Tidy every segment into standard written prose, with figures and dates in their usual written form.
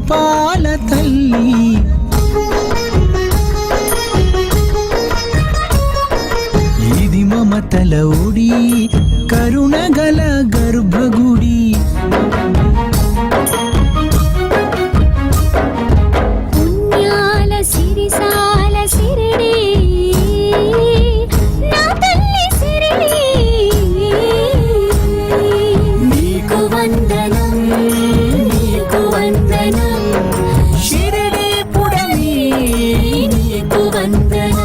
దీపాల తల్లి ఇది మమతల ఒడి కరుణగల గర్భగుడి పుణ్యాల సిరిసాల సిరిడి నా తల్లి సిరిడి నీకు వందనం నీకు వందనం షిరిడి పుడమి నీకు వందనం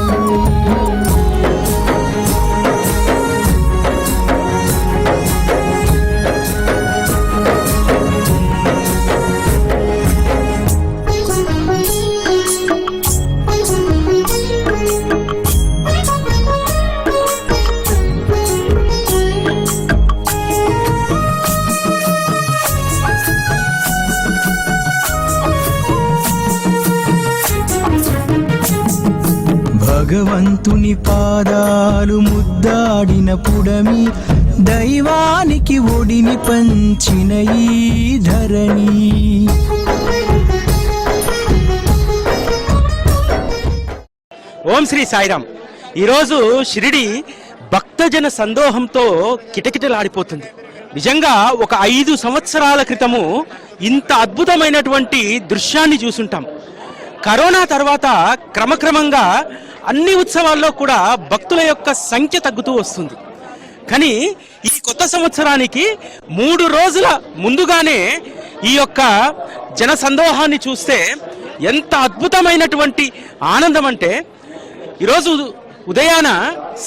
భగవంతుని పాదాలు ముద్దాడిన పుడమి దైవానికి ఒడిని పంచిన ఈ ధరణి ఓం శ్రీ సాయిరామ్. ఈరోజు షిరిడి భక్తజన సందోహంతో కిటకిటలాడిపోతుంది. నిజంగా ఒక 5 సంవత్సరాల క్రితము ఇంత అద్భుతమైనటువంటి దృశ్యాన్ని చూసుంటాం. కరోనా తర్వాత క్రమక్రమంగా అన్ని ఉత్సవాల్లో కూడా భక్తుల యొక్క సంఖ్య తగ్గుతూ వస్తుంది. కానీ ఈ కొత్త సంవత్సరానికి 3 రోజుల ముందుగానే ఈ యొక్క జన సందోహాన్ని చూస్తే ఎంత అద్భుతమైనటువంటి ఆనందం అంటే, ఈరోజు ఉదయాన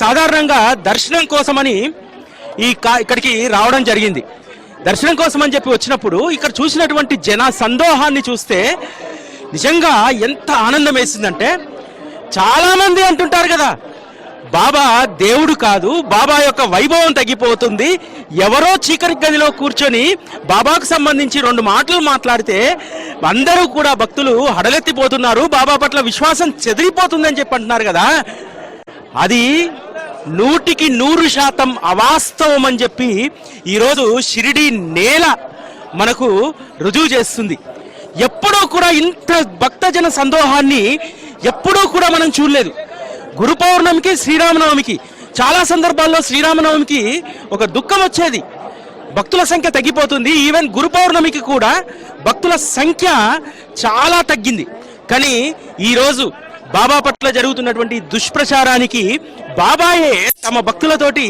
సాధారణంగా దర్శనం కోసమని ఇక్కడికి రావడం జరిగింది. దర్శనం కోసం అని చెప్పి వచ్చినప్పుడు ఇక్కడ చూసినటువంటి జన సందోహాన్ని చూస్తే నిజంగా ఎంత ఆనందం వేసిందంటే, చాలా మంది అంటుంటారు కదా, బాబా దేవుడు కాదు, బాబా యొక్క వైభవం తగ్గిపోతుంది, ఎవరో చీకటి గదిలో కూర్చొని బాబాకు సంబంధించి 2 మాటలు మాట్లాడితే అందరూ కూడా భక్తులు హడలెత్తిపోతున్నారు, బాబా పట్ల విశ్వాసం చెదిరిపోతుందని చెప్పి అంటున్నారు కదా. అది 100% అవాస్తవం అని చెప్పి ఈరోజు షిరిడి నేల మనకు రుజువు చేస్తుంది. ఎప్పుడూ కూడా ఇంత భక్తజన సందోహాన్ని ఎప్పుడూ కూడా మనం చూడలేదు. గురు పౌర్ణమికి, శ్రీరామనవమికి, చాలా సందర్భాల్లో శ్రీరామనవమికి ఒక దుఃఖం వచ్చేది, భక్తుల సంఖ్య తగ్గిపోతుంది. ఈవెన్ గురు పౌర్ణమికి కూడా భక్తుల సంఖ్య చాలా తగ్గింది. కానీ ఈరోజు బాబా పట్ల జరుగుతున్నటువంటి దుష్ప్రచారానికి బాబాయే తమ భక్తులతోటి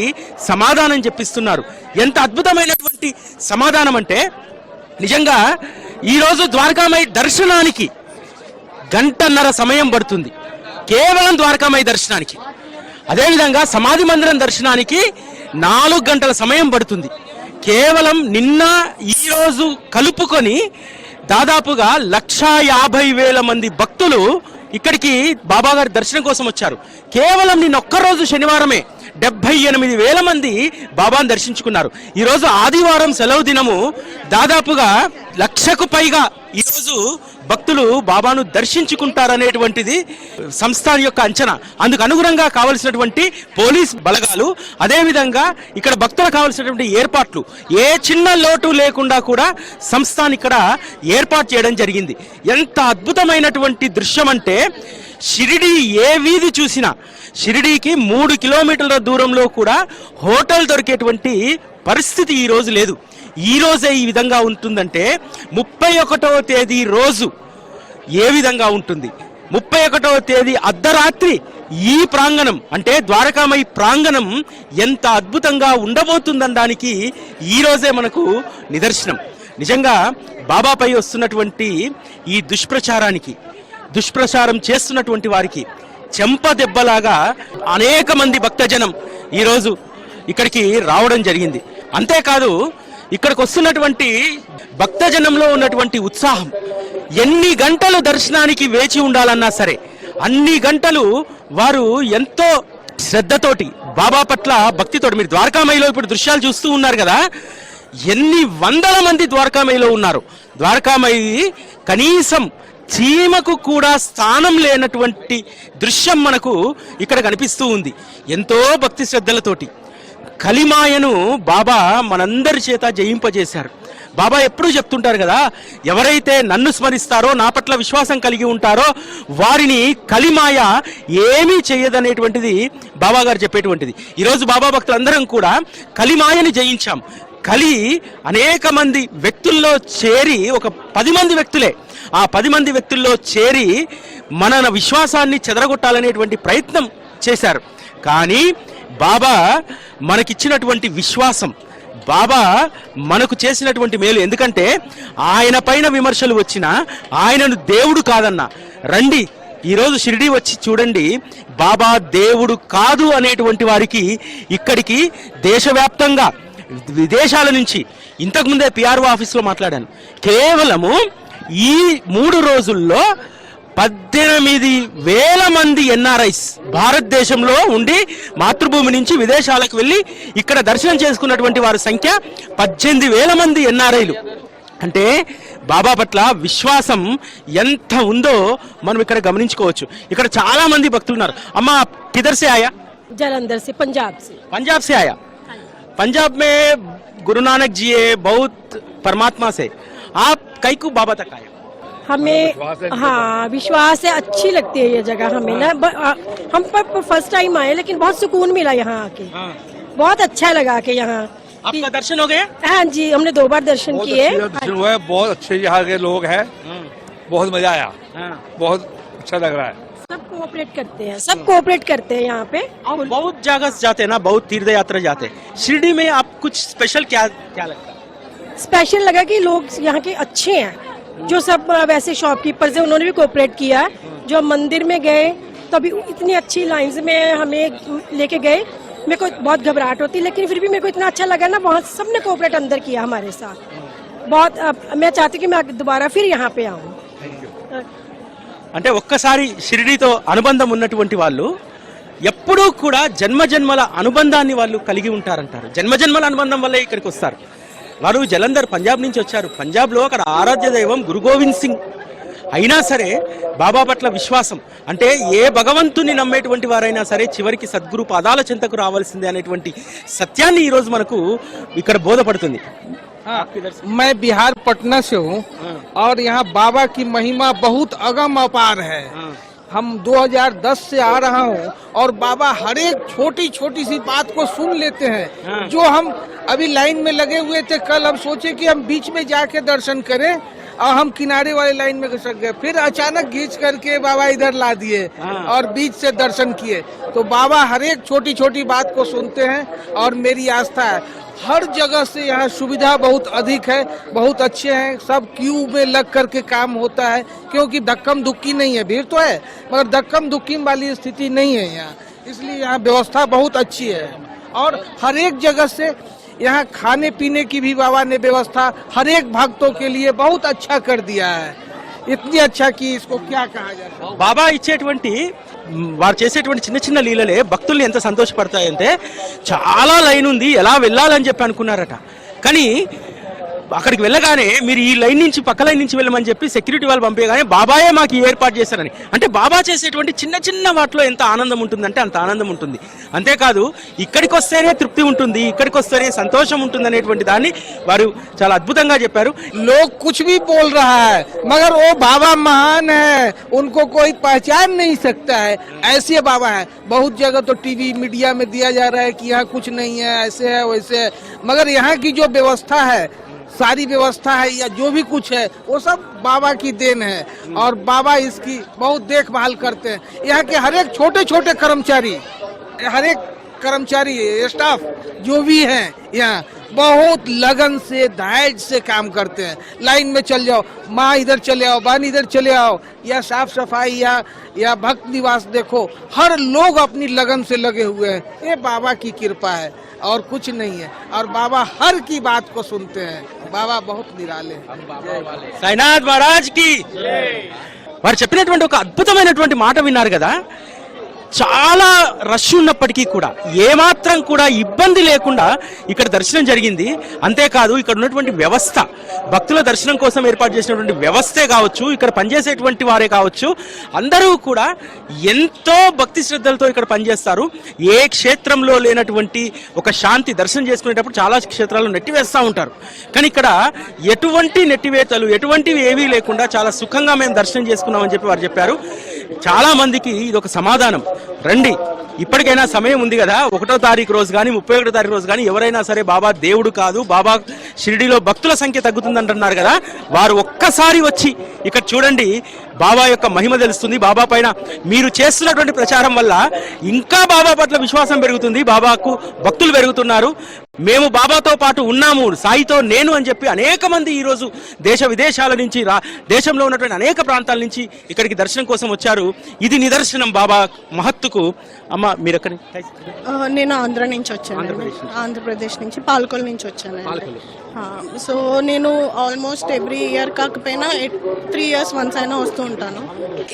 సమాధానం చెప్పిస్తున్నారు. ఎంత అద్భుతమైనటువంటి సమాధానం అంటే, నిజంగా ఈరోజు ద్వారకామాయి దర్శనానికి 1.5 గంట సమయం పడుతుంది, కేవలం ద్వారకామాయి దర్శనానికి. అదేవిధంగా సమాధి మందిరం దర్శనానికి 4 గంటల సమయం పడుతుంది. కేవలం నిన్న ఈరోజు కలుపుకొని దాదాపుగా 1,50,000 మంది భక్తులు ఇక్కడికి బాబాగారి దర్శనం కోసం వచ్చారు. కేవలం నిన్న ఒక్కరోజు శనివారమే 78,000 మంది బాబాను దర్శించుకున్నారు. ఈరోజు ఆదివారం సెలవు దినము, దాదాపుగా 1,00,000కు పైగా ఈరోజు భక్తులు బాబాను దర్శించుకుంటారనేటువంటిది సంస్థాన్ యొక్క అంచనా. అందుకు అనుగుణంగా కావలసినటువంటి పోలీస్ బలగాలు, అదేవిధంగా ఇక్కడ భక్తులకు కావలసినటువంటి ఏర్పాట్లు ఏ చిన్న లోటు లేకుండా కూడా సంస్థాన్ ఇక్కడ ఏర్పాటు చేయడం జరిగింది. ఎంత అద్భుతమైనటువంటి దృశ్యం అంటే, షిరిడి ఏ వీధి చూసినా, షిరిడీకి 3 కిలోమీటర్ల దూరంలో కూడా హోటల్ దొరికేటువంటి పరిస్థితి ఈరోజు లేదు. ఈ రోజే ఈ విధంగా ఉంటుందంటే 31వ తేదీ రోజు ఏ విధంగా ఉంటుంది? 31వ తేదీ అర్ధరాత్రి ఈ ప్రాంగణం అంటే ద్వారకామాయి ప్రాంగణం ఎంత అద్భుతంగా ఉండబోతుందనడానికి ఈ రోజే మనకు నిదర్శనం. నిజంగా బాబాపై వస్తున్నటువంటి ఈ దుష్ప్రచారం చేస్తున్నటువంటి వారికి చెంప దెబ్బలాగా అనేక మంది భక్తజనం ఈరోజు ఇక్కడికి రావడం జరిగింది. అంతేకాదు, ఇక్కడికి వస్తున్నటువంటి భక్తజనంలో ఉన్నటువంటి ఉత్సాహం, ఎన్ని గంటలు దర్శనానికి వేచి ఉండాలన్నా సరే అన్ని గంటలు వారు ఎంతో శ్రద్ధతోటి బాబా పట్ల భక్తితోటి, మీరు ద్వారకామాయిలో ఇప్పుడు దృశ్యాలు చూస్తూ ఉన్నారు కదా, ఎన్ని వందల మంది ద్వారకామాయిలో ఉన్నారు. ద్వారకామాయి కనీసం చీమకు కూడా స్థానం లేనటువంటి దృశ్యం మనకు ఇక్కడ కనిపిస్తూ ఉంది. ఎంతో భక్తి శ్రద్ధలతోటి కలిమాయను బాబా మనందరి చేత జయింపజేశారు. బాబా ఎప్పుడూ చెప్తుంటారు కదా, ఎవరైతే నన్ను స్మరిస్తారో, నా పట్ల విశ్వాసం కలిగి ఉంటారో వారిని కలిమాయ ఏమీ చేయదనేటువంటిది బాబా గారు చెప్పేటువంటిది. ఈరోజు బాబా భక్తులందరం కూడా కలిమాయని జయించాం. కలి అనేక మంది వ్యక్తుల్లో చేరి, ఒక 10 మంది వ్యక్తులే, ఆ 10 మంది వ్యక్తుల్లో చేరి మన విశ్వాసాన్ని చెదరగొట్టాలనేటువంటి ప్రయత్నం చేశారు. కానీ బాబా మనకిచ్చినటువంటి విశ్వాసం, బాబా మనకు చేసినటువంటి మేలు, ఎందుకంటే ఆయన పైన విమర్శలు వచ్చినా ఆయనను దేవుడు కాదన్నా. రండి ఈరోజు షిరిడి వచ్చి చూడండి, బాబా దేవుడు కాదు అనేటువంటి వారికి ఇక్కడికి దేశవ్యాప్తంగా విదేశాల నుంచి, ఇంతకుముందే పిఆర్ఓ ఆఫీస్లో మాట్లాడాను, కేవలము ఈ 3 రోజుల్లో 18,000 మంది ఎన్ఆర్ఐస్ భారతదేశంలో ఉండి మాతృభూమి నుంచి విదేశాలకు వెళ్ళి ఇక్కడ దర్శనం చేసుకున్నటువంటి వారి సంఖ్య 18,000 మంది ఎన్ఆర్ఐలు. అంటే బాబా పట్ల విశ్వాసం ఎంత ఉందో మనం ఇక్కడ గమనించుకోవచ్చు. ఇక్కడ చాలా మంది భక్తులు ఉన్నారు. అమ్మా, కిధర్ సే ఆయా? जालंधर से, पंजाब से। पंजाब से आया। पंजाब में गुरु नानक जी है, बहुत परमात्मा से। आप कई को बाबा तक आए? हमें हाँ विश्वास है, अच्छी लगती है ये जगह हमें ना। हम पर फर्स्ट टाइम आए लेकिन बहुत सुकून मिला यहाँ आके, बहुत अच्छा लगा के यहाँ। आपका दर्शन हो गया? हाँ जी, हमने 2 बार दर्शन किए। दर्शन हुए, बहुत अच्छे यहाँ के लोग हैं, बहुत मजा आया, बहुत अच्छा लग रहा है। सब कोऑपरेट करते हैं, सब कोऑपरेट करते हैं यहाँ पे। आप बहुत जगह से जाते हैं ना, बहुत तीर्थ यात्रा जाते हैं, शिरडी में आप कुछ स्पेशल क्या क्या लगता है? स्पेशल लगा कि लोग यहाँ के अच्छे हैं, जो सब वैसे शॉपकीपर्स हैं उन्होंने भी कोऑपरेट किया। जो मंदिर में गए तो अभी इतनी अच्छी लाइंस में हमें लेके गए, मेरे को बहुत घबराहट होती, लेकिन फिर भी मेरे को इतना अच्छा लगा ना, वहाँ सबने कोऑपरेट अंदर किया हमारे साथ बहुत। मैं चाहती हूँ कि मैं दोबारा फिर यहाँ पे आऊँ। అంటే ఒక్కసారి షిరిడీతో అనుబంధం ఉన్నటువంటి వాళ్ళు ఎప్పుడూ కూడా జన్మజన్మల అనుబంధాన్ని వాళ్ళు కలిగి ఉంటారంటారు. జన్మజన్మల అనుబంధం వల్లే ఇక్కడికి వస్తారు. వారు జలంధర్ పంజాబ్ నుంచి వచ్చారు. పంజాబ్లో అక్కడ ఆరాధ్య దైవం గురు గోవింద్ సింగ్ అయినా సరే బాబా పట్ల విశ్వాసం, అంటే ఏ భగవంతుని నమ్మేటువంటి వారైనా సరే చివరికి సద్గురు పాదాల చెంతకు రావాల్సిందే అనేటువంటి సత్యాన్ని ఈరోజు మనకు ఇక్కడ బోధపడుతుంది. मैं बिहार पटना से हूँ और यहाँ बाबा की महिमा बहुत अगम अपार है। हम 2010 से आ रहा हूँ और बाबा हर एक छोटी छोटी सी बात को सुन लेते हैं। जो हम अभी लाइन में लगे हुए थे, कल हम सोचे कि हम बीच में जाके दर्शन करें और हम किनारे वाले लाइन में घुस गए, फिर अचानक खींच करके बाबा इधर ला दिए और बीच से दर्शन किए। तो बाबा हर एक छोटी छोटी बात को सुनते हैं और मेरी आस्था है हर जगह से यहाँ सुविधा बहुत अधिक है, बहुत अच्छे हैं, सब क्यू में लग करके काम होता है, क्योंकि धक्कम धुक्की नहीं है। भीड़ तो है मगर धक्कम धुक्की वाली स्थिति नहीं है यहाँ, इसलिए यहाँ व्यवस्था बहुत अच्छी है। और हर एक जगह से यहाँ खाने पीने की भी बाबा ने व्यवस्था हर एक भक्तों के लिए बहुत अच्छा कर दिया है, इतनी अच्छा कि इसको क्या कहा जाए। బాబా ఇచ్చేటువంటి వారు చేసేటువంటి చిన్న చిన్న లీలలే భక్తుల్ని ఎంత సంతోషపడతాయంటే, చాలా లైన్ ఉంది ఎలా వెళ్ళాలని చెప్పి అనుకున్నారట, కానీ అక్కడికి వెళ్ళగానే మీరు ఈ లైన్ నుంచి పక్క లైన్ నుంచి వెళ్ళమని చెప్పి సెక్యూరిటీ వాళ్ళు పంపేగానే బాబాయే మాకు ఏర్పాటు చేశారని. అంటే బాబా చేసేటువంటి చిన్న చిన్న వాటిలో ఎంత ఆనందం ఉంటుందంటే అంత ఆనందం ఉంటుంది. అంతేకాదు ఇక్కడికి వస్తేనే తృప్తి ఉంటుంది, ఇక్కడికి వస్తేనే సంతోషం ఉంటుంది అనేటువంటి దాన్ని వారు చాలా అద్భుతంగా చెప్పారు. लोग कुछ भी बोल रहा है मगर वो बाबा महान है, उनको कोई पहचान नहीं सकता है, ऐसे बाबा है। बहुत जगह तो टीवी मीडिया में दिया जा रहा है कि यहाँ कुछ नहीं है, ऐसे है वैसे है, मगर यहाँ की जो व्यवस्था है, सारी व्यवस्था है या जो भी कुछ है वो सब बाबा की देन है और बाबा इसकी बहुत देखभाल करते हैं। यहाँ के हर एक छोटे छोटे कर्मचारी, हर एक कर्मचारी स्टाफ जो भी हैं यहाँ बहुत लगन से धैर्य से काम करते हैं। लाइन में चल जाओ, माँ इधर चले आओ, बहन इधर चले आओ, या साफ सफाई या भक्त निवास देखो, हर लोग अपनी लगन से लगे हुए हैं। ये बाबा की कृपा है और कुछ नहीं है, और बाबा हर की बात को सुनते हैं। बाबा बहुत निराले हैं। సాయినాథ్ మహారాజ్ కి వారు చెప్పినటువంటి ఒక అద్భుతమైనటువంటి మాట విన్నారు కదా. చాలా రష్ ఉన్నప్పటికీ కూడా ఏమాత్రం కూడా ఇబ్బంది లేకుండా ఇక్కడ దర్శనం జరిగింది. అంతేకాదు ఇక్కడ ఉన్నటువంటి వ్యవస్థ, భక్తుల దర్శనం కోసం ఏర్పాటు చేసినటువంటి వ్యవస్థే కావచ్చు, ఇక్కడ పనిచేసేటువంటి వారే కావచ్చు, అందరూ కూడా ఎంతో భక్తి శ్రద్ధలతో ఇక్కడ పనిచేస్తారు. ఏ క్షేత్రంలో లేనటువంటి ఒక శాంతి దర్శనం చేసుకునేటప్పుడు చాలా క్షేత్రాల్లో నెట్టివేస్తూ ఉంటారు. కానీ ఇక్కడ ఎటువంటి నెట్టివేతలు ఎటువంటివి ఏవీ లేకుండా చాలా సుఖంగా మేము దర్శనం చేసుకున్నామని చెప్పి వారు చెప్పారు. చాలా మందికి ఇది ఒక సమాధానం. రండి, ఇప్పటికైనా సమయం ఉంది కదా, 1వ తారీఖు రోజు కానీ 31వ తారీఖు రోజు కానీ ఎవరైనా సరే బాబా దేవుడు కాదు, బాబా షిరిడీలో భక్తుల సంఖ్య తగ్గుతుందంటున్నారు కదా, వారు ఒక్కసారి వచ్చి ఇక్కడ చూడండి, బాబా యొక్క మహిమ తెలుస్తుంది. బాబా పైన మీరు చేస్తున్నటువంటి ప్రచారం వల్ల ఇంకా బాబా పట్ల విశ్వాసం పెరుగుతుంది, బాబాకు భక్తులు పెరుగుతున్నారు. మేము బాబాతో పాటు ఉన్నాము, సాయితో నేను అని చెప్పి అనేక మంది ఈరోజు దేశ విదేశాల నుంచి దేశంలో ఉన్నటువంటి అనేక ప్రాంతాల నుంచి ఇక్కడికి దర్శనం కోసం వచ్చారు. ఇది నిదర్శనం బాబా మహత్తుకు. అమ్మ మీరు ఎక్కడి? నేను ఆంధ్ర నుంచి వచ్చాను, ఆంధ్రప్రదేశ్ నుంచి పాల్కొల్ నుంచి వచ్చాను. సో నేను ఆల్మోస్ట్ ఎవ్రీ ఇయర్ కాకపోయినా 3 years వన్స్ అయినా వస్తూ ఉంటాను.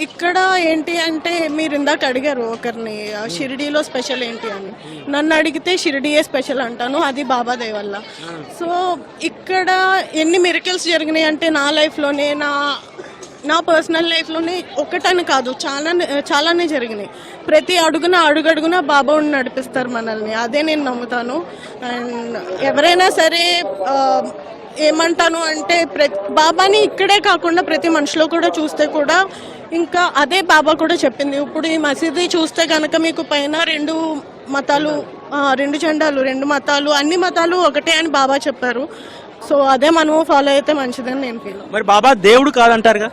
ఇక్కడ ఏంటి అంటే మీరు ఇందాక అడిగారు ఒకరిని షిరిడీలో స్పెషల్ ఏంటి అని, నన్ను అడిగితే షిరిడీయే స్పెషల్ అంటాను, అది బాబా దయ వల్ల. సో ఇక్కడ ఎన్ని మిరకల్స్ జరిగినాయి అంటే నా లైఫ్లోనే, నా పర్సనల్ లైఫ్లోనే ఒకటని కాదు, చాలానే జరిగినాయి. ప్రతి అడుగడుగున బాబా నడిపిస్తారు మనల్ని, అదే నేను నమ్ముతాను. అండ్ ఎవరైనా సరే ఏమంటాను అంటే బాబాని ఇక్కడే కాకుండా ప్రతి మనిషిలో కూడా చూస్తే కూడా ఇంకా అదే బాబా కూడా చెప్పింది. ఇప్పుడు ఈ మసీదు చూస్తే కనుక మీకు పైన 2 మతాలు, 2 జెండాలు, 2 మతాలు, అన్ని మతాలు ఒకటే అని బాబా చెప్పారు. సో అదే మనము ఫాలో అయితే మంచిదని నేను ఫీల్. మరి బాబా దేవుడు కాదంటారుగా,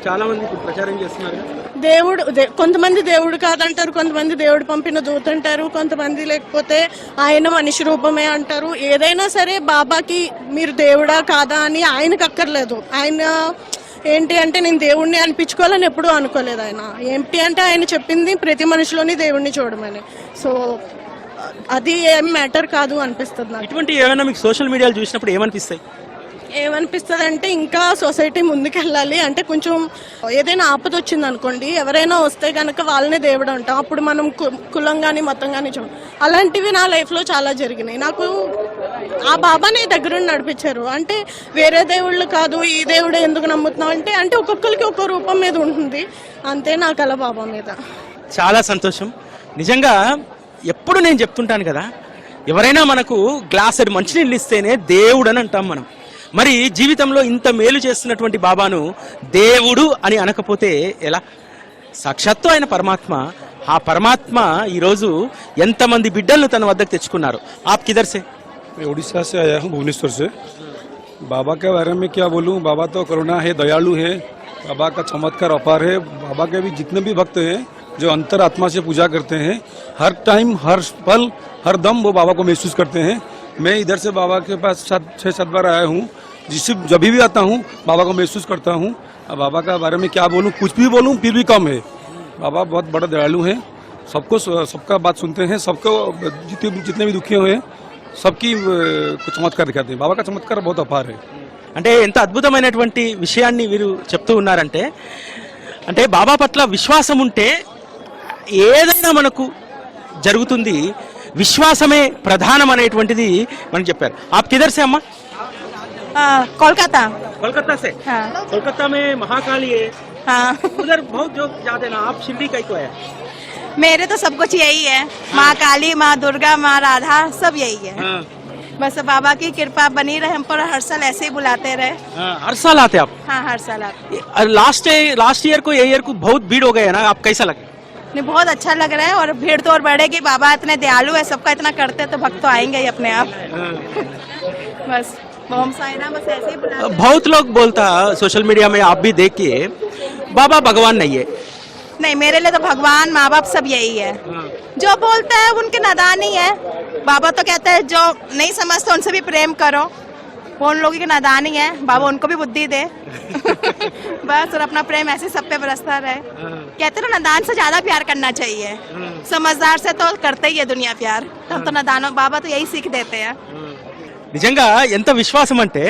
చాలా మంది ప్రచారం చేస్తున్నారు. కొంతమంది దేవుడు కాదంటారు, కొంతమంది దేవుడు పంపిన దూత అంటారు, కొంతమంది లేకపోతే ఆయన మనిషి రూపమే అంటారు. ఏదైనా సరే బాబాకి మీరు దేవుడా కాదా అని ఆయనకు అక్కర్లేదు. ఆయన ఏంటి అంటే నేను దేవుడిని అనిపించుకోవాలని ఎప్పుడూ అనుకోలేదు. ఆయన ఏంటి అంటే ఆయన చెప్పింది ప్రతి మనిషిలోని దేవుడిని చూడమని. సో అది ఏం మ్యాటర్ కాదు అనిపిస్తుంది నాకు. ఇటువంటి ఏమైనా మీకు సోషల్ మీడియాలో చూసినప్పుడు ఏమనిపిస్తాయి? ఏమనిపిస్తుంది అంటే ఇంకా సొసైటీ ముందుకెళ్ళాలి. అంటే కొంచెం ఏదైనా ఆపద వచ్చింది అనుకోండి, ఎవరైనా వస్తే కనుక వాళ్ళనే దేవుడు అంటాం, అప్పుడు మనం కులం కానీ మతం కానీ అలాంటివి నా లైఫ్లో చాలా జరిగినాయి. నాకు ఆ బాబానే దగ్గరుండి నడిపించారు. అంటే వేరే దేవుళ్ళు కాదు, ఈ దేవుడే ఎందుకు నమ్ముతున్నావు అంటే ఒక్కొక్కరికి ఒక్కో రూపం మీద ఉంటుంది, అంతే నాకు అలా బాబా మీద. చాలా సంతోషం. నిజంగా ఎప్పుడు నేను చెప్తుంటాను కదా, ఎవరైనా మనకు గ్లాసెడ్ మంచినీళ్ళు ఇస్తేనే దేవుడు అని అంటాం మనం. మరి జీవితంలో ఇంత మేలు చేస్తున్నటువంటి బాబాను దేవుడు అని అనకపోతే ఎలా? సాక్షాత్తు ఆయన పరమాత్మ. ఆ పరమాత్మ ఈరోజు ఎంతమంది బిడ్డలను తన వద్దకు తెచ్చుకున్నారు. ఆప్ కిధర్ సే? मैं उड़ीसा से आया हूँ, भुवनेश्वर से। बाबा के बारे में क्या बोलूँ, बाबा तो करुणा है, दयालु है, बाबा का चमत्कार अपार है। बाबा के भी जितने भी भक्त हैं जो अंतर आत्मा से पूजा करते हैं, हर टाइम, हर पल, हर दम वो बाबा को महसूस करते हैं। मैं इधर से बाबा के पास 6-7 बार आया हूँ, जिससे जब भी आता हूँ बाबा को महसूस करता हूँ। अब बाबा के बारे में क्या बोलूँ, कुछ भी बोलूँ फिर भी कम है। बाबा बहुत बड़ा दयालु है, सबका बात सुनते हैं, सबको जितने भी दुखी हुए सबकी चमत्कार दिखाते हैं। बाबा का चमत्कार बहुत अपार है। అంటే ఎంత అద్భుతమైనటువంటి విషయాన్ని వీరు చెప్తూ ఉన్నారంటే, అంటే బాబా పట్ల విశ్వాసం ఉంటే ఏదైనా మనకు జరుగుతుంది, విశ్వాసమే ప్రధానం అనేటువంటిది మనకు చెప్పారు. ఆప్ కిధర్ సే అమ్మా? కోల్కతా. कोलकाता से? हाँ। कोलकाता में महाकाली है, हाँ। उधर बहुत जो जाते ना। आप शिरडी का को है? मेरे तो सब कुछ यही है, माँ काली, माँ दुर्गा, माँ राधा, सब यही है। हाँ। बस बाबा की कृपा बनी रहे, हम पर हर साल ऐसे ही बुलाते रहे। हाँ, हर साल आते आप? हाँ, हर साल आते। लास्ट ईयर को ये ईयर को बहुत भीड़ हो गए है ना, आप कैसा लगे? नहीं, बहुत अच्छा लग रहा है, और भीड़ तो और बढ़ेगी। बाबा इतने दयालु है, सबका इतना करते हैं तो भक्त तो आएंगे ही अपने आप। बस ओम साई राम, बस ऐसे ही बुलाते हैं। बहुत लोग बोलता सोशल मीडिया में, आप भी देखिए, बाबा भगवान नहीं है। नहीं, मेरे लिए तो भगवान, माँ बाप सब यही है। जो बोलता है उनके नादान ही है। बाबा तो कहते हैं जो नहीं समझते उनसे भी प्रेम करो, वो उन लोगों की नादान ही है। बाबा उनको भी बुद्धि दे बस, और अपना प्रेम ऐसे सब पे बरसता रहे। कहते ना, नादान से ज्यादा प्यार करना चाहिए, समझदार से तो करते ही है दुनिया प्यार। हम तो नादानों, बाबा तो यही सीख देते हैं। నిజంగా ఎంత విశ్వాసం అంటే,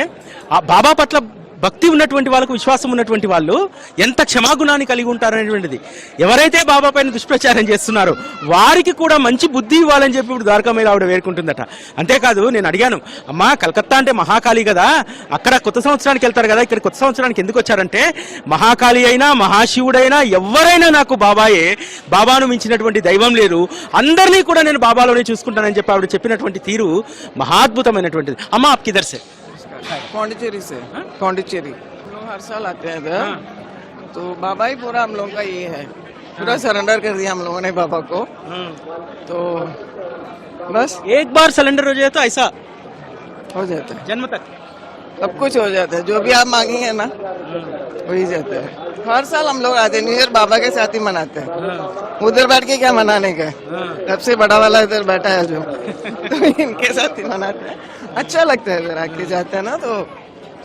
ఆ బాబా పట్ల భక్తి ఉన్నటువంటి వాళ్ళకు, విశ్వాసం ఉన్నటువంటి వాళ్ళు ఎంత క్షమాగుణాన్ని కలిగి ఉంటారనేటువంటిది. ఎవరైతే బాబా పైన దుష్ప్రచారం చేస్తున్నారో వారికి కూడా మంచి బుద్ధి ఇవ్వాలని చెప్పి ఇప్పుడు ద్వారకామయ్య ఆవిడ వేడుకుంటుందట. అంతేకాదు, నేను అడిగాను, అమ్మా కలకత్తా అంటే మహాకాళి కదా, అక్కడ కొత్త సంవత్సరానికి వెళ్తారు కదా, ఇక్కడ కొత్త సంవత్సరానికి ఎందుకు వచ్చారంటే మహాకాళి అయినా మహాశివుడైనా ఎవరైనా నాకు బాబాయే, బాబాను మించినటువంటి దైవం లేదు, అందరినీ కూడా నేను బాబాలోనే చూసుకుంటానని చెప్పి ఆవిడ చెప్పినటువంటి తీరు మహాద్భుతమైనటువంటిది. అమ్మా ఆప్ కిధర్ సే? पौंडीचेरी से, पौंडीचेरी हम हर साल आते हैं इधर, तो बाबा ही पूरा हम लोगों का ये है, पूरा सरेंडर कर दिया हम लोगों ने बाबा को, तो बस एक बार सिलेंडर हो जाए तो ऐसा हो जाता है, जन्म तक सब कुछ हो जाता है, जो भी आप मांगेंगे ना वही जाता है। हर साल हम लोग आते हैं, न्यू ईयर बाबा के साथ ही मनाते हैं, उधर बैठ के क्या मनाने का, सबसे बड़ा वाला इधर बैठा है जो तो इनके साथ ही मनाते हैं। अच्छा लगता है इधर आके, जाते हैं ना तो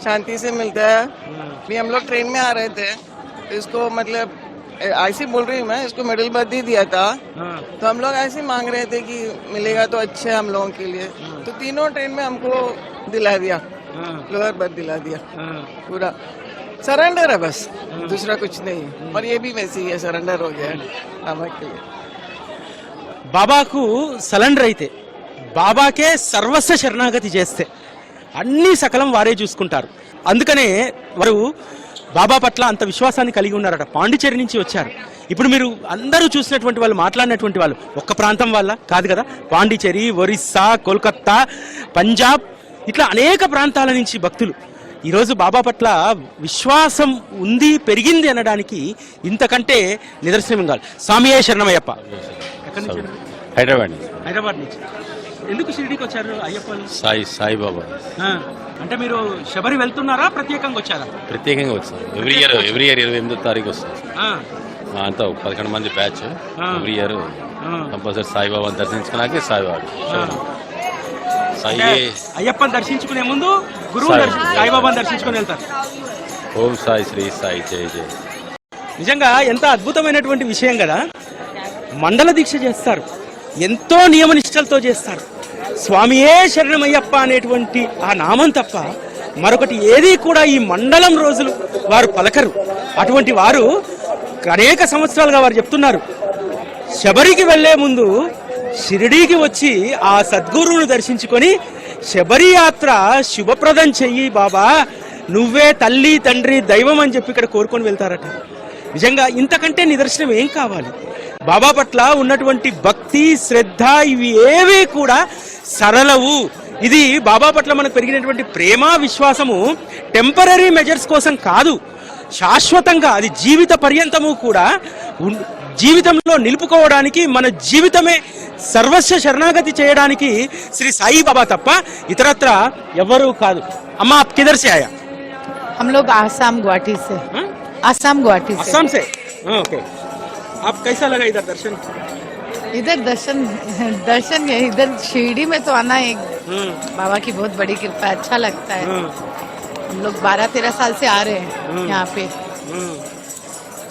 शांति से मिलता है। भी हम लोग ट्रेन में आ रहे थे, इसको मतलब ऐसे बोल रही हूँ मैं, इसको मिडिल बर्थ ही दिया था, तो हम लोग ऐसे मांग रहे थे कि मिलेगा तो अच्छा है हम लोगों के लिए, तो तीनों ट्रेन में हमको दिला दिया, लोअर बर्थ दिला दिया, पूरा सरेंडर है बस, दूसरा कुछ नहीं है। और ये भी वैसे ही है, सरेंडर हो गया है बाबा के लिए। బాబాకు సరెండర్ అయితే, బాబాకే సర్వస్వ శరణాగతి చేస్తే అన్ని సకలం వారే చూసుకుంటారు. అందుకనే వారు బాబా పట్ల అంత విశ్వాసాన్ని కలిగి ఉన్నారట. పాండిచేరి నుంచి వచ్చారు. ఇప్పుడు మీరు అందరూ చూసినటువంటి వాళ్ళు, మాట్లాడినటువంటి వాళ్ళు ఒక్క ప్రాంతం వల్ల కాదు కదా, పాండిచేరి, ఒరిస్సా, కోల్కత్తా, పంజాబ్, ఇట్లా అనేక ప్రాంతాల నుంచి భక్తులు ఈరోజు బాబా పట్ల విశ్వాసం ఉంది, పెరిగింది అనడానికి ఇంతకంటే నిదర్శనం కాదు. స్వామియే శరణమయ్యప్ప. ఎక్కడి నుంచి? హైదరాబాద్ హైదరాబాద్ నుంచి. ఎందుకు షిరిడీకి వచ్చారు అయ్యప్ప? సాయిబాబా అంటే మీరు శబరి వెళ్తున్నారా, ప్రత్యేకంగా వచ్చారా? ప్రత్యేకంగా వచ్చారు. ఎవ్రీ ఇయర్ 28వ తారీఖు వస్తుంది. మా అంతా 11 మంది బ్యాచ్. ఎవ్రీ ఇయర్ కంపల్సరీ సాయిబాబాని దర్శించుకున్నాకే సాయిబాబా అయ్యప్పని దర్శించుకునే ముందు గురువు సాయిబాబాని దర్శించుకుని వెళ్తారు. ఓం సాయి శ్రీ సాయి జయ జయ. నిజంగా ఎంత అద్భుతమైనటువంటి విషయం కదా. మండల దీక్ష చేస్తారు, ఎంతో నియమనిష్టలతో చేస్తారు. స్వామియే శరణమయ్యప్ప అనేటువంటి ఆ నామం తప్ప మరొకటి ఏది కూడా ఈ మండలం రోజులు వారు పలకరు. అటువంటి వారు అనేక సంవత్సరాలుగా వారు చెప్తున్నారు, శబరికి వెళ్లే ముందు షిరిడీకి వచ్చి ఆ సద్గురువును దర్శించుకొని శబరి యాత్ర శుభప్రదం చెయ్యి బాబా, నువ్వే తల్లి తండ్రి దైవం అని చెప్పి ఇక్కడ కోరుకొని వెళ్తారట. నిజంగా ఇంతకంటే నిదర్శనం ఏం కావాలి? బాబా పట్ల ఉన్నటువంటి భక్తి, శ్రద్ధ ఇవి ఏవి కూడా సరళవు. ఇది బాబా పట్ల మనకు పెరిగినటువంటి ప్రేమ, విశ్వాసము టెంపరరీ మెజర్స్ కోసం కాదు, శాశ్వతంగా అది జీవిత పర్యంతము కూడా జీవితంలో నిలుపుకోవడానికి, మన జీవితమే సర్వస్వ శరణాగతి చేయడానికి శ్రీ సాయి బాబా తప్ప ఇతరత్ర ఎవరు కాదు. అమ్మా आप किधर से आया? हम लोग आसाम गुवाहाटी से। आसाम गुवाहाटी से। असम से। ओके, आप कैसा लगा इधर दर्शन? इधर दर्शन इधर शिरडी में तो आना एक बाबा की बहुत बड़ी कृपा, अच्छा लगता है। हम लोग 12-13 साल से आ रहे हैं यहाँ पे।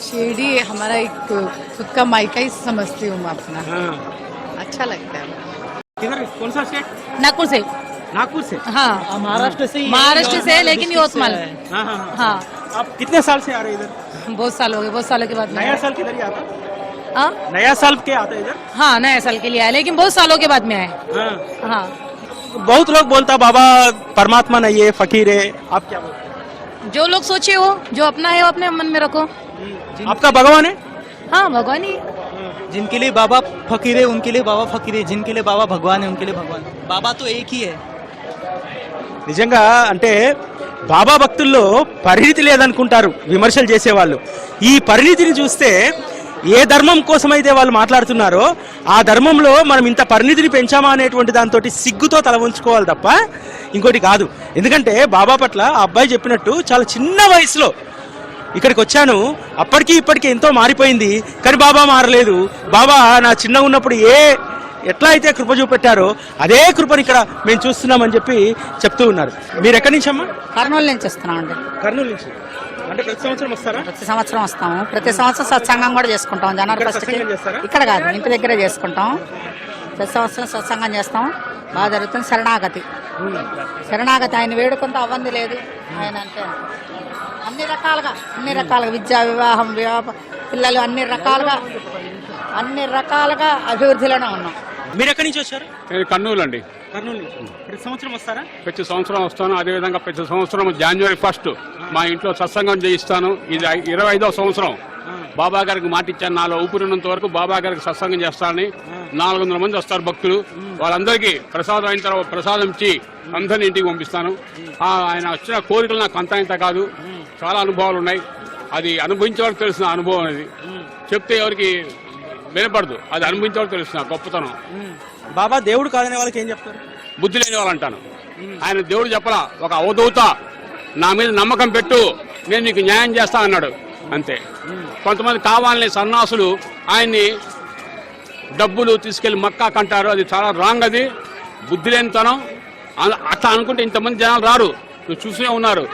शिरडी हमारा एक खुद का मायका ही समझती हूँ मैं अपना। अच्छा लगता है। किधर, कौन सा स्टेट? नागपुर से। नागपुर से? हाँ, महाराष्ट्र से। महाराष्ट्र से, लेकिन यवतमाल। हाँ, आप कितने साल से आ रहे हैं इधर? बहुत साल हो गए, बहुत सालों के बाद। नया साल किधर ही आता? हाँ, नया साल के आता है इधर? हाँ, नया साल के लिए आए, लेकिन बहुत सालों के बाद में आए। हाँ, बहुत लोग बोलता बाबा परमात्मा नहीं है, फकीर है, आप क्या बोलते हैं? जो लोग सोचे वो, जो अपना है वो अपने मन में रखो। आपका भगवान है? हाँ, भगवान ही। जिनके लिए बाबा फकीर है उनके लिए बाबा फकीर है, जिनके लिए बाबा भगवान है उनके लिए भगवान। बाबा तो एक ही है। నిజంగా అంటే బాబా భక్తుల్లో పరిణితి లేదనుకుంటారు విమర్శలు చేసేవాళ్ళు. ఈ పరిణితిని చూస్తే ఏ ధర్మం కోసమైతే వాళ్ళు మాట్లాడుతున్నారో ఆ ధర్మంలో మనం ఇంత పరిణితిని పెంచామా అనేటువంటి దాంతో సిగ్గుతో తల ఉంచుకోవాలి తప్ప ఇంకోటి కాదు. ఎందుకంటే బాబా పట్ల ఆ అబ్బాయి చెప్పినట్టు చాలా చిన్న వయసులో ఇక్కడికి వచ్చాను, అప్పటికి ఇప్పటికీ ఎంతో మారిపోయింది, కానీ బాబా మారలేదు. బాబా నా చిన్నగా ఉన్నప్పుడు ఎట్లా అయితే కృప చూపెట్టారో అదే కృపను ఇక్కడ మేము చూస్తున్నామని చెప్పి చెప్తూ ఉన్నారు. మీరు ఎక్కడి నుంచి అమ్మా? కర్నూలు నుంచి వస్తున్నాం అండి. కర్నూలు నుంచి. అంటే ప్రతి సంవత్సరం వస్తారా? ప్రతి సంవత్సరం వస్తాము. ప్రతి సంవత్సరం సత్సంగం కూడా చేసుకుంటాం. జనవరి 1st ఇక్కడ కాదు, ఇంటి దగ్గరే చేసుకుంటాం. ప్రతి సంవత్సరం సత్సంగం చేస్తాం, బాగా జరుగుతుంది. శరణాగతి ఆయన వేడుకుంటే అవ్వంది లేదు, ఆయన అంటే అన్ని రకాలుగా విద్యా వివాహం పిల్లలు అన్ని రకాలుగా అభివృద్ధిలోనే ఉన్నాం. మీరు ఎక్కడి నుంచి వచ్చారు? నేను కర్నూలు అండి. కర్నూలు నుంచి. ప్రతి సంవత్సరం వస్తారా? ప్రతి సంవత్సరం వస్తాను. అదేవిధంగా ప్రతి సంవత్సరం January 1 మా ఇంట్లో సత్సంగం చేయిస్తాను. ఇది 25వ సంవత్సరం. బాబా గారికి మాట ఇచ్చాను, నాలో ఊపిరినంత వరకు బాబా గారికి సత్సంగం చేస్తానని. 400 మంది వస్తారు భక్తులు. వాళ్ళందరికీ ప్రసాదం అయిన తర్వాత ప్రసాదం ఇచ్చి అందరిని ఇంటికి పంపిస్తాను. ఆయన వచ్చిన కోరికలు నాకు అంత ఇంత కాదు, చాలా అనుభవాలు ఉన్నాయి. అది అనుభవించే వాళ్ళకి తెలిసిన అనుభవం అనేది, చెప్తే ఎవరికి వినపడదు. అది అనుభవించే వాళ్ళకి తెలిసిన గొప్పతనం. బాబా దేవుడు కాదనే వాళ్ళకి ఏం చెప్తారు? బుద్ధి లేని వాళ్ళు అంటాను. ఆయన దేవుడు చెప్పలా, ఒక అవధూత నా మీద నమ్మకం పెట్టు, నేను నీకు న్యాయం చేస్తా అన్నాడు, అంతే. కొంతమంది కావాలని సన్నాసులు ఆయన్ని డబ్బులు తీసుకెళ్లి మక్కా కంటారు. అది చాలా రాంగ్, అది బుద్ధి లేనితనం. అట్లా అనుకుంటే ఇంతమంది జనాలు రారు. నువ్వు చూసే ఉన్నారు,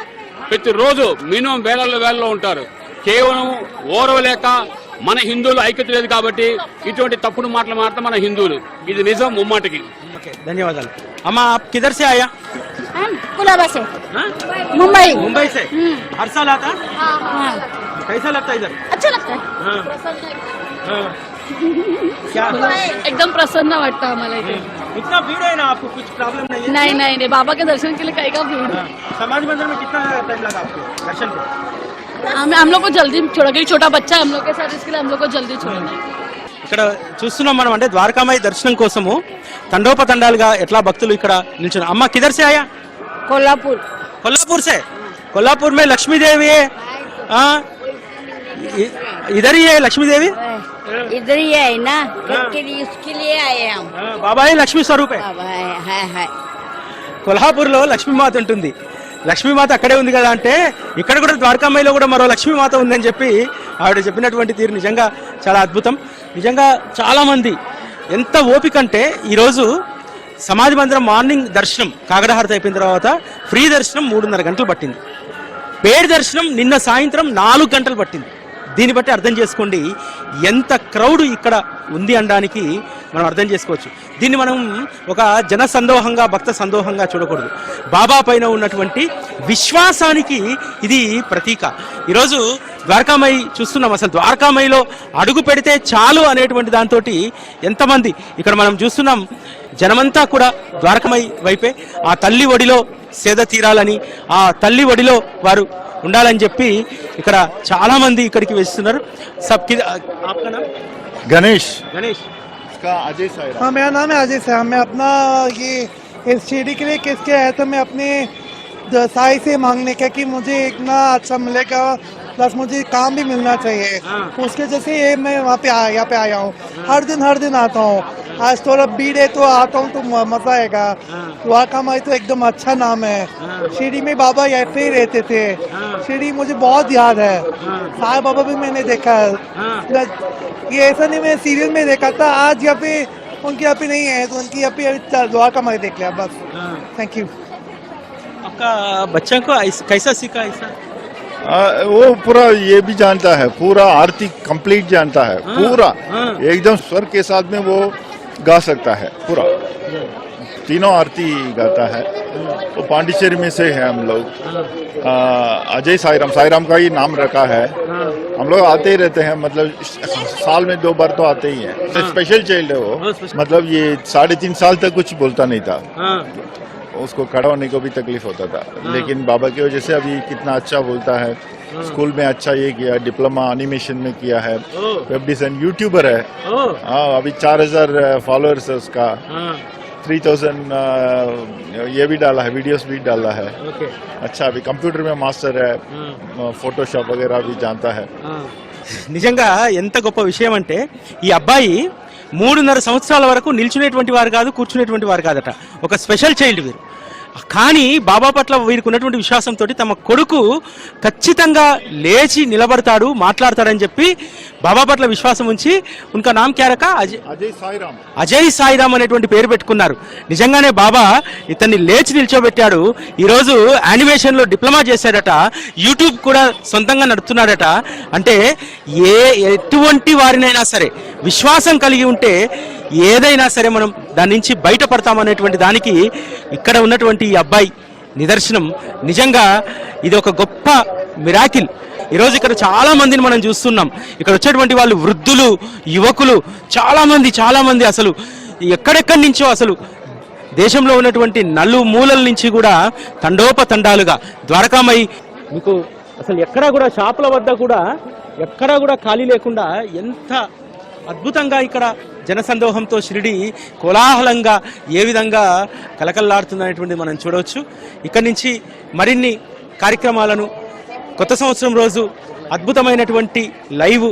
ప్రతిరోజు మినిమం వేలలో ఉంటారు. కేవలం ఓరవలేక మన హిందువులు ఐక్యత లేదు కాబట్టి ఇటువంటి తప్పుడు మాటలు మాట్లాడతాం మన హిందువులు. ఇది నిజం ముమ్మాటికి. ధన్యవాదాలు. అమ్మా आप किधर से आया? कुलाबा से, मुंबई से। हर साल आता? कैसा लगता है इधर? अच्छा लगता है. क्या एकदम प्रसन्न वाटतं आम्हाला इथे. इतना भीड़ है ना, आपको कुछ प्रॉब्लम नहीं है? नाही बाबा के दर्शन के लिए काही का भीड़. समाज मंदिर में कितना टाइम लगा आपको दर्शन को? हम लोग को जल्दी छोड़ा, क्योंकि छोटा बच्चा है हम लोग के साथ, इसके लिए हम लोग को जल्दी छोड़ना. ఇక్కడ చూస్తున్నాం మనం, అంటే ద్వారకామాయి దర్శనం కోసము తండోపతండాలుగా ఎట్లా భక్తులు ఇక్కడ నిల్చున్నారు. అమ్మ కిధర్ సే ఆయా? कोल्हापुर से। कोल्हापुर में लक्ष्मी देवी है, इधर ही है लक्ष्मी देवी, इधर ही है ना, उसके लिए आए हम. बाबा ही लक्ष्मी स्वरूप है. కొల్హాపూర్లో లక్ష్మీమాత ఉంటుంది. లక్ష్మీమాత అక్కడే ఉంది కదా అంటే, ఇక్కడ కూడా ద్వారకామాయిలో కూడా మరో లక్ష్మీమాత ఉందని చెప్పి ఆవిడ చెప్పినటువంటి తీరు నిజంగా చాలా అద్భుతం. నిజంగా చాలామంది ఎంత ఓపిక అంటే, ఈరోజు సమాజ మందిరం మార్నింగ్ దర్శనం కాగడహారతి అయిపోయిన తర్వాత ఫ్రీ దర్శనం 3.5 గంటలు పట్టింది. పేడ్ దర్శనం నిన్న సాయంత్రం 4 గంటలు పట్టింది. దీన్ని బట్టి అర్థం చేసుకోండి ఎంత క్రౌడ్ ఇక్కడ ఉంది అనడానికి మనం అర్థం చేసుకోవచ్చు. దీన్ని మనం ఒక జన సందోహంగా, భక్త సందోహంగా చూడకూడదు. బాబా పైన ఉన్నటువంటి విశ్వాసానికి ఇది ప్రతీక. ఈరోజు ద్వారకామాయి చూస్తున్నాం. అసలు ద్వారకామాయిలో అడుగు పెడితే చాలు అనేటువంటి దాంతో ఎంతమంది ఇక్కడ మనం చూస్తున్నాం. జనమంతా కూడా ద్వారకామాయి వైపే ఆ తల్లి ఒడిలో సేద తీరాలని, ఆ తల్లి ఒడిలో వారు ఉండాలని చెప్పి ఇక్కడ చాలా మంది ఇక్కడికి వస్తున్నారు. आपका नाम? गणेश। इसका अजय साइरा। हाँ, मेरा नाम है अजय साइरा। मैं अपना ये इस सीढ़ी के लिए किसके आया था, मैं अपने साई से मांगने का कि मुझे इतना अच्छा मिलेगा, प्लस मुझे काम भी मिलना चाहिए। उसके जैसे ये मैं यहाँ पे आया हूँ। हर दिन आता हूँ। आज थोड़ा भीड़ है तो आता हूँ तो मजा आएगा। द्वारकामाई तो एकदम अच्छा नाम है। शिरडी में बाबा ऐसे ही रहते थे। शिरडी मुझे बहुत याद है। साई बाबा भी मैंने देखा है। ये ऐसा नहीं मैं सीरियल में देखा था, आज यहाँ पे उनकी यहाँ पे नहीं है तो उनकी यहाँ पे द्वारकामाई देख लिया बस। Thank you. आपका बच्चा को कैसा सीखा ऐसा? वो पूरा ये भी जानता है, पूरा आरती कंप्लीट जानता है, पूरा एकदम स्वर के साथ में वो गा सकता है पूरा, तीनों आरती गाता है। वो पांडिचेरी में से है हम लोग। अजय साईराम का ही नाम रखा है। हम लोग आते ही रहते हैं, मतलब साल में 2 बार तो आते ही हैं। स्पेशल चाइल्ड है वो, मतलब ये 3.5 साल तक कुछ बोलता नहीं था। उसको खड़ा होने को भी तकलीफ होता था, लेकिन बाबा की वजह से अभी कितना अच्छा बोलता है। स्कूल में अच्छा ये किया, डिप्लोमा एनिमेशन में किया है, वेब डिजाइन, यूट्यूबर है। हाँ, अभी 4000 फॉलोअर्स है उसका। 3000 ये भी डाला है, वीडियोस भी डाला है। अच्छा, अभी कंप्यूटर में मास्टर है, फोटोशॉप वगैरह भी जानता है। నిజంగా ఎంత గొప్ప విషయం అంటే, ఈ అబ్బాయి 3.5 సంవత్సరాల వరకు నిల్చునేటువంటి వారు కాదు, కూర్చునేటువంటి వారు కాదట. ఒక స్పెషల్ చైల్డ్ వీరు. కానీ బాబా పట్ల వీరికి ఉన్నటువంటి విశ్వాసంతో తమ కొడుకు ఖచ్చితంగా లేచి నిలబడతాడు, మాట్లాడతాడని చెప్పి బాబా పట్ల విశ్వాసం ఉంచి ఉన్కా నామ్ క్యా రఖా? అజయ్ సాయిరామ్ అనేటువంటి పేరు పెట్టుకున్నారు. నిజంగానే బాబా ఇతన్ని లేచి నిల్చోబెట్టాడు. ఈరోజు యానిమేషన్లో డిప్లొమా చేశాడట, యూట్యూబ్ కూడా సొంతంగా నడుపుతున్నాడట. అంటే ఎటువంటి వారినైనా సరే విశ్వాసం కలిగి ఉంటే ఏదైనా సరే మనం దాని నుంచి బయటపడతామనేటువంటి దానికి ఇక్కడ ఉన్నటువంటి ఈ అబ్బాయి నిదర్శనం. నిజంగా ఇది ఒక గొప్ప మిరాకిల్. ఈరోజు ఇక్కడ చాలా మందిని మనం చూస్తున్నాం. ఇక్కడ వచ్చేటువంటి వాళ్ళు వృద్ధులు, యువకులు, చాలా మంది అసలు ఎక్కడెక్కడి నుంచో అసలు దేశంలో ఉన్నటువంటి నలుమూలల నుంచి కూడా తండోపతండాలుగా ద్వారకామయి మీకు అసలు ఎక్కడా కూడా షాపుల వద్ద కూడా ఎక్కడా కూడా ఖాళీ లేకుండా ఎంత అద్భుతంగా ఇక్కడ జనసందోహంతో షిరిడి కోలాహలంగా ఏ విధంగా కలకల్లాడుతుందనేటువంటి మనం చూడవచ్చు. ఇక్కడి నుంచి మరిన్ని కార్యక్రమాలను కొత్త సంవత్సరం రోజు అద్భుతమైనటువంటి లైవ్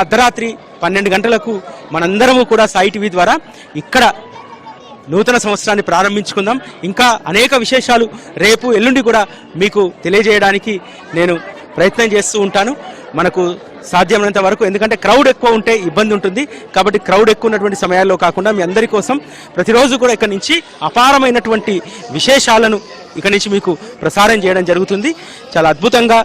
అర్ధరాత్రి 12 గంటలకు మనందరము కూడా సాయి టీవీ ద్వారా ఇక్కడ నూతన సంవత్సరాన్ని ప్రారంభించుకుందాం. ఇంకా అనేక విశేషాలు రేపు ఎల్లుండి కూడా మీకు తెలియజేయడానికి నేను ప్రయత్నం చేస్తూ ఉంటాను, మనకు సాధ్యమైనంత వరకు. ఎందుకంటే క్రౌడ్ ఎక్కువ ఉంటే ఇబ్బంది ఉంటుంది, కాబట్టి క్రౌడ్ ఎక్కువ ఉన్నటువంటి సమయాల్లో కాకుండా మీ అందరి కోసం ప్రతిరోజు కూడా ఇక్కడ నుంచి అపారమైనటువంటి విశేషాలను ఇక్కడ నుంచి మీకు ప్రసారం చేయడం జరుగుతుంది. చాలా అద్భుతంగా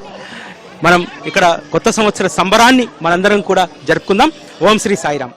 మనం ఇక్కడ కొత్త సంవత్సర సంబరాన్ని మనందరం కూడా జరుపుకుందాం. ఓం శ్రీ సాయిరామ్.